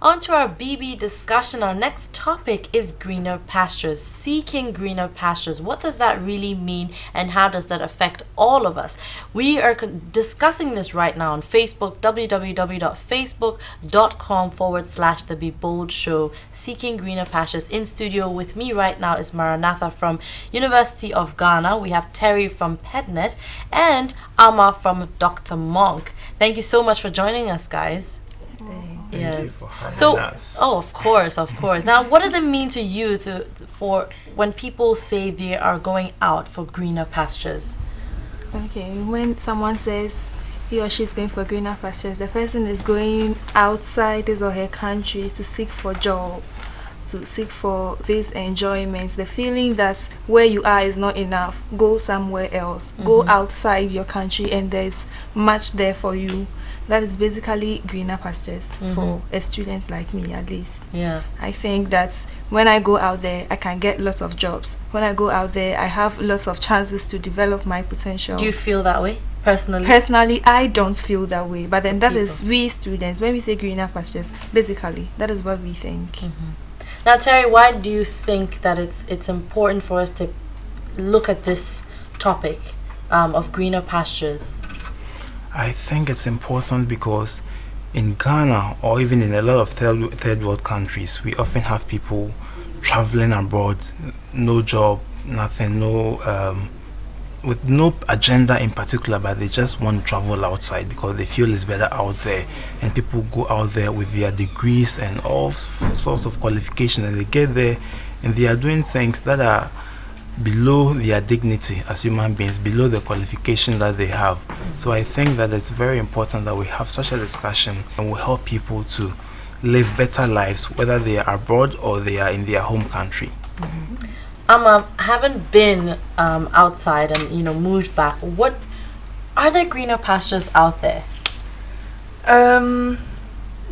On to our BB discussion. Our next topic is greener pastures. Seeking greener pastures. What does that really mean, and how does that affect all of us? We are discussing this right now on Facebook, www.facebook.com/The Be Bold Show. Seeking greener pastures. In studio with me right now is Maranatha from University of Ghana. We have Terry from PedNet and Amma from Dr. Monk. Thank you so much for joining us, guys. Thank you for having us. Of course. Now, what does it mean to you for when people say they are going out for greener pastures? Okay, when someone says he or she is going for greener pastures, the person is going outside his or her country to seek for job, to seek for these enjoyments. The feeling that where you are is not enough, go somewhere else. Go outside your country and there's much there for you. That is basically greener pastures for a student like me, at least. Yeah. I think that when I go out there, I can get lots of jobs. When I go out there, I have lots of chances to develop my potential. Do you feel that way personally? Personally, I don't feel that way. But then that is we students. When we say greener pastures, basically, that is what we think. Now, Terry, why do you think that it's important for us to look at this topic of greener pastures? I think it's important because in Ghana, or even in a lot of third world countries, we often have people traveling abroad, no job, nothing, with no agenda in particular, but they just want to travel outside because they feel it's better out there. And people go out there with their degrees and all sorts of qualifications, and they get there and they are doing things that are below their dignity as human beings, below the qualification that they have. So I think that it's very important that we have such a discussion and will help people to live better lives, whether they are abroad or they are in their home country. Haven't been outside and moved back. What are there greener pastures out there?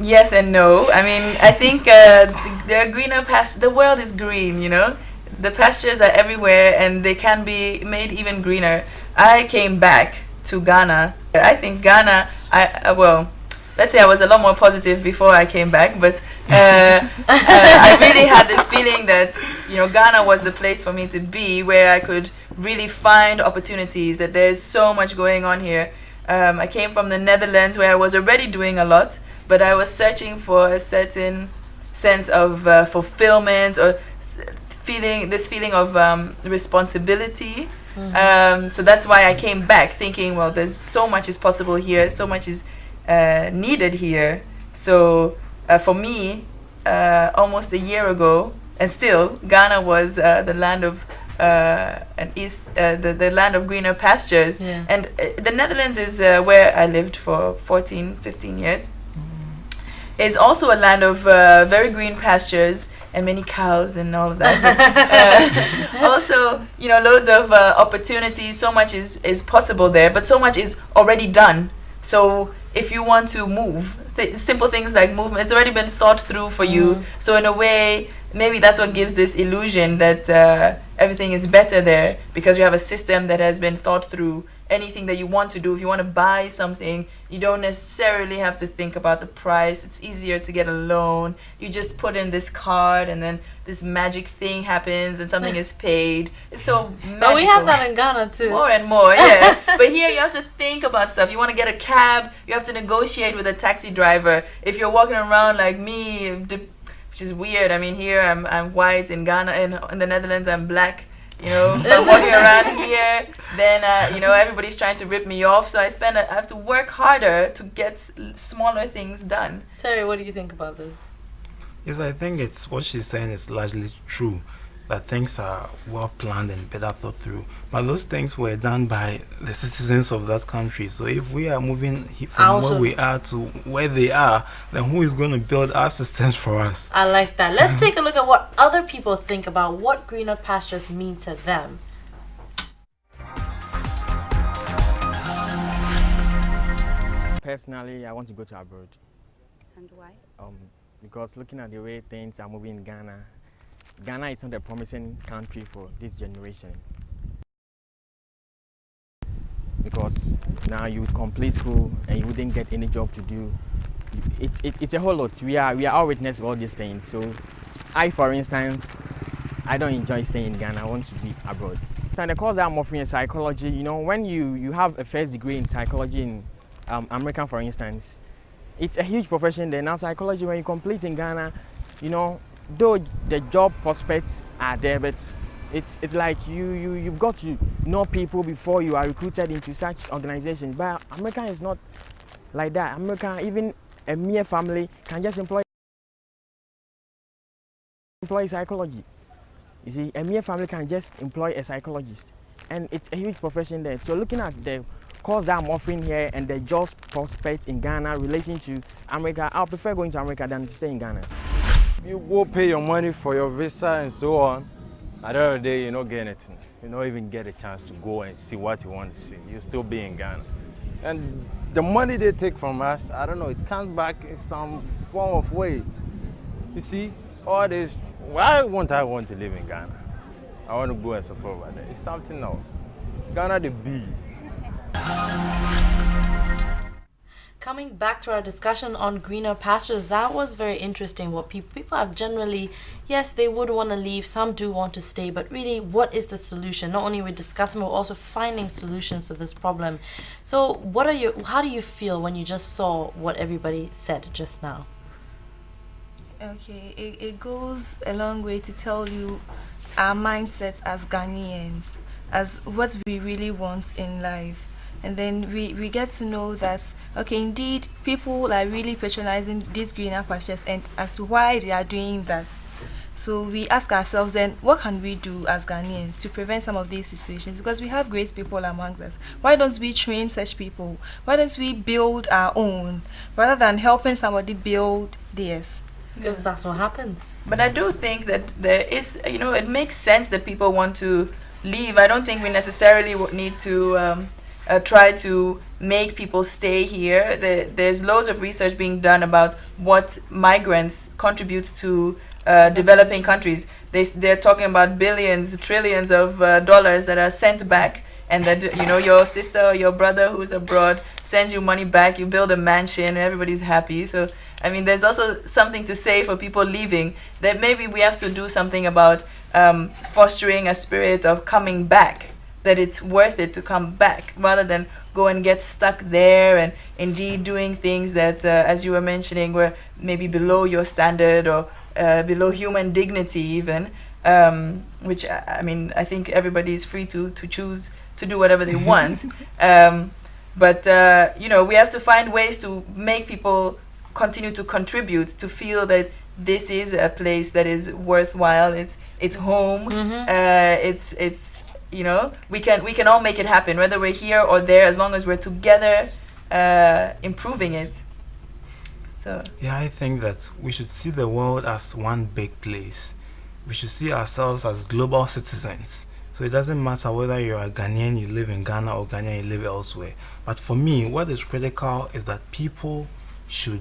Yes and no. I mean, I think there are greener pastures. The world is green, The pastures are everywhere and they can be made even greener. I came back to Ghana. I think Ghana, let's say I was a lot more positive before I came back, but I really had this feeling that, Ghana was the place for me to be, where I could really find opportunities, that there's so much going on here. I came from the Netherlands, where I was already doing a lot, but I was searching for a certain sense of fulfillment, or feeling of responsibility. So that's why I came back thinking, well, there's so much is possible here, so much is needed here. So for me, almost a year ago, and still, Ghana was the land of the land of greener pastures. Yeah. And the Netherlands is where I lived for 15 years. It's also a land of very green pastures and many cows and all of that. Also, loads of opportunities. So much is possible there, but so much is already done. So if you want to move, simple things like movement, it's already been thought through for you. So in a way, maybe that's what gives this illusion that everything is better there, because you have a system that has been thought through. Anything that you want to do, if you want to buy something, you don't necessarily have to think about the price. It's easier to get a loan. You just put in this card and then this magic thing happens and something is paid. It's so magical. But we have that in Ghana too. More and more, yeah. But here you have to think about stuff. You want to get a cab, you have to negotiate with a taxi driver. If you're walking around like me, which is weird. I mean, here I'm white, in Ghana, in the Netherlands I'm black. If I'm walking around here, then everybody's trying to rip me off. So I have to work harder to get smaller things done. Terry, what do you think about this? Yes, I think it's what she's saying is largely true, that things are well planned and better thought through. But those things were done by the citizens of that country. So if we are moving from where we are to where they are, then who is going to build our systems for us? I like that. Let's take a look at what other people think about what greener pastures mean to them. Personally, I want to go to abroad. And why? Because looking at the way things are moving in Ghana, Ghana is not a promising country for this generation. Because now you would complete school and you wouldn't get any job to do. it's a whole lot. We are all witness of all these things. So I, for instance, I don't enjoy staying in Ghana. I want to be abroad. And the course that I'm offering is psychology. You know, when you have a first degree in psychology in America, for instance, it's a huge profession there. Now psychology, when you complete in Ghana, you know, though the job prospects are there, but it's like you've got to know people before you are recruited into such organizations. But America is not like that. America, even a mere family can just employ psychology. You see, a mere family can just employ a psychologist, and it's a huge profession there. So looking at the course that I'm offering here and the job prospects in Ghana relating to America, I'll prefer going to America than to stay in Ghana. You go pay your money for your visa and so on. At the end of the day, you don't get anything. You don't even get a chance to go and see what you want to see. You still be in Ghana. And the money they take from us, I don't know, it comes back in some form of way. You see, all this, why won't I want to live in Ghana? I want to go and suffer over there. It's something else. Ghana the bee. Coming back to our discussion on greener pastures, that was very interesting. What people have generally, yes, they would want to leave, some do want to stay, but really, what is the solution? Not only we're discussing, we're also finding solutions to this problem. So how do you feel when you just saw what everybody said just now? Okay, it goes a long way to tell you our mindset as Ghanaians, as what we really want in life. And then we get to know that, okay, indeed, people are really patronizing these greener pastures and as to why they are doing that. So we ask ourselves then, what can we do as Ghanaians to prevent some of these situations? Because we have great people amongst us. Why don't we train such people? Why don't we build our own rather than helping somebody build theirs? Because that's what happens. But I do think that there is, you know, it makes sense that people want to leave. I don't think we necessarily would need to try to make people stay here. There's loads of research being done about what migrants contribute to developing countries. They're talking about billions, trillions of dollars that are sent back, and that, you know, your sister or your brother who's abroad sends you money back, you build a mansion, and everybody's happy. So I mean, there's also something to say for people leaving, that maybe we have to do something about fostering a spirit of coming back, that it's worth it to come back rather than go and get stuck there and indeed doing things that, as you were mentioning, were maybe below your standard or below human dignity even, which, I mean, I think everybody is free to choose to do whatever they want. But, you know, we have to find ways to make people continue to contribute, to feel that this is a place that is worthwhile. It's home. It's you know, we can all make it happen, whether we're here or there, as long as we're together improving it. So yeah, I think that we should see the world as one big place. We should see ourselves as global citizens. So it doesn't matter whether you're a Ghanaian, you live in Ghana, or Ghanaian, you live elsewhere. But for me, what is critical is that people should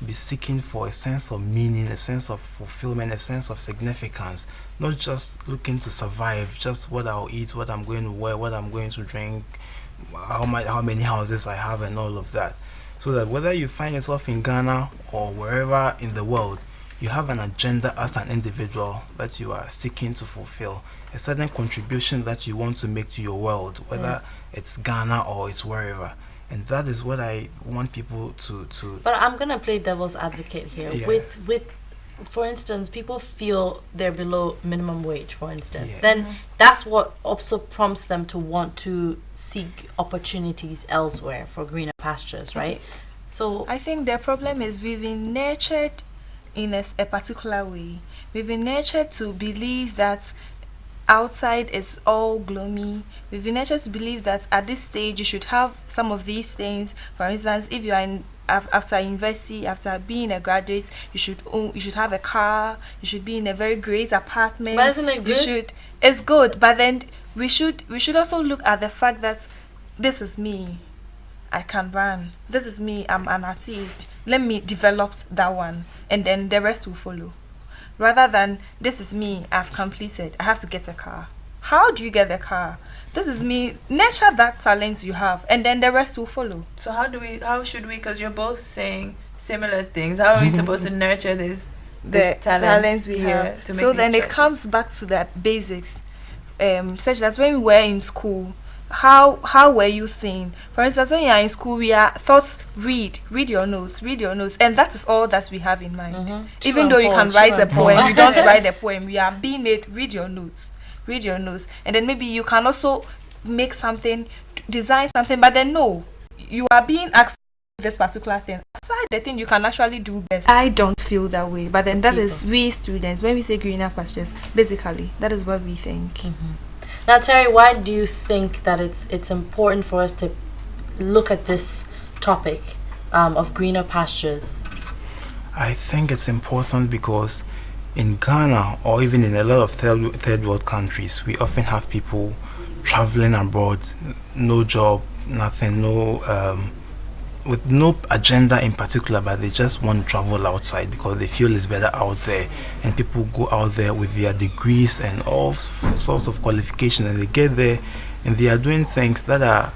be seeking for a sense of meaning, a sense of fulfillment, a sense of significance, not just looking to survive, just what I'll eat, what I'm going to wear, what I'm going to drink, how many houses I have, and all of that. So that whether you find yourself in Ghana or wherever in the world, you have an agenda as an individual that you are seeking to fulfill, a certain contribution that you want to make to your world, whether it's Ghana or it's wherever. And that is what I want people to. But I'm gonna play devil's advocate here. Yes. With, for instance, people feel they're below minimum wage, for instance. Yes. Then that's what also prompts them to want to seek opportunities elsewhere for greener pastures, right? So I think the problem is we've been nurtured in a particular way. We've been nurtured to believe that outside is all gloomy. We've been nurtured to believe that at this stage you should have some of these things. For instance, if you are in after university, after being a graduate, you should have a car, you should be in a very great apartment. But isn't it good? It's good, but then we should also look at the fact that this is me, I can run, this is me, I'm an artist, let me develop that one, and then the rest will follow. Rather than, this is me, I've completed, I have to get a car. How do you get the car? This is me. Nurture that talent you have, and then the rest will follow. how should we, because you're both saying similar things? How are we supposed to nurture The talents we here have. to make So these then it choices? comes back to that basics. Such that when we were in school, how were you seeing? For instance, when you are in school, we are taught read your notes, and that is all that we have in mind. True Even and though you Paul, can true write a and Paul. poem, you don't write a poem. We are being made read your notes, and then maybe you can also make something, design something. But then no, you are being asked to do this particular thing. Aside the thing you can actually do best. I don't feel that way. But then that is we students. When we say greener pastures, basically that is what we think. Now, Terry, why do you think that it's important for us to look at this topic of greener pastures? I think it's important because in Ghana or even in a lot of third world countries, we often have people traveling abroad, no job, nothing, with no agenda in particular, but they just want to travel outside because they feel it's better out there. And people go out there with their degrees and all sorts of qualifications, and they get there and they are doing things that are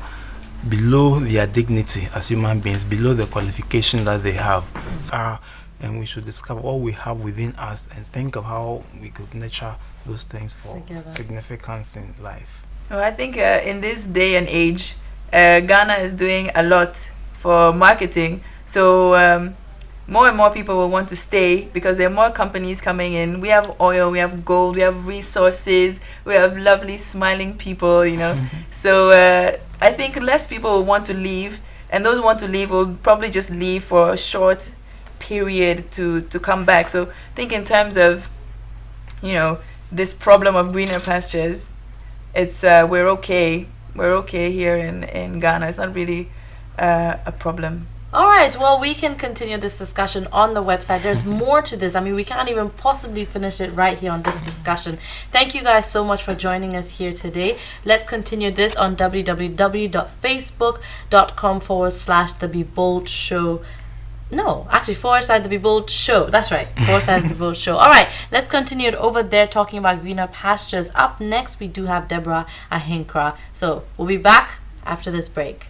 below their dignity as human beings, below the qualification that they have. And we should discover what we have within us and think of how we could nurture those things for significance in life. Well, I think in this day and age, Ghana is doing a lot for marketing. So more and more people will want to stay because there are more companies coming in. We have oil, we have gold, we have resources, we have lovely smiling people, you know. So I think less people will want to leave, and those who want to leave will probably just leave for a short period to come back. So think in terms of, you know, this problem of greener pastures, it's we're okay here in Ghana. It's not really a problem. All right, well, we can continue this discussion on the website. There's more to this. I mean, we can't even possibly finish it right here on this discussion. Thank you guys so much for joining us here today. Let's continue this on www.facebook.com/The Be Bold Show. No, actually, / The Be Bold Show. That's right, / The Be Bold Show. All right, let's continue it over there talking about greener pastures. Up next, we do have Deborah Ahinkra. So we'll be back after this break.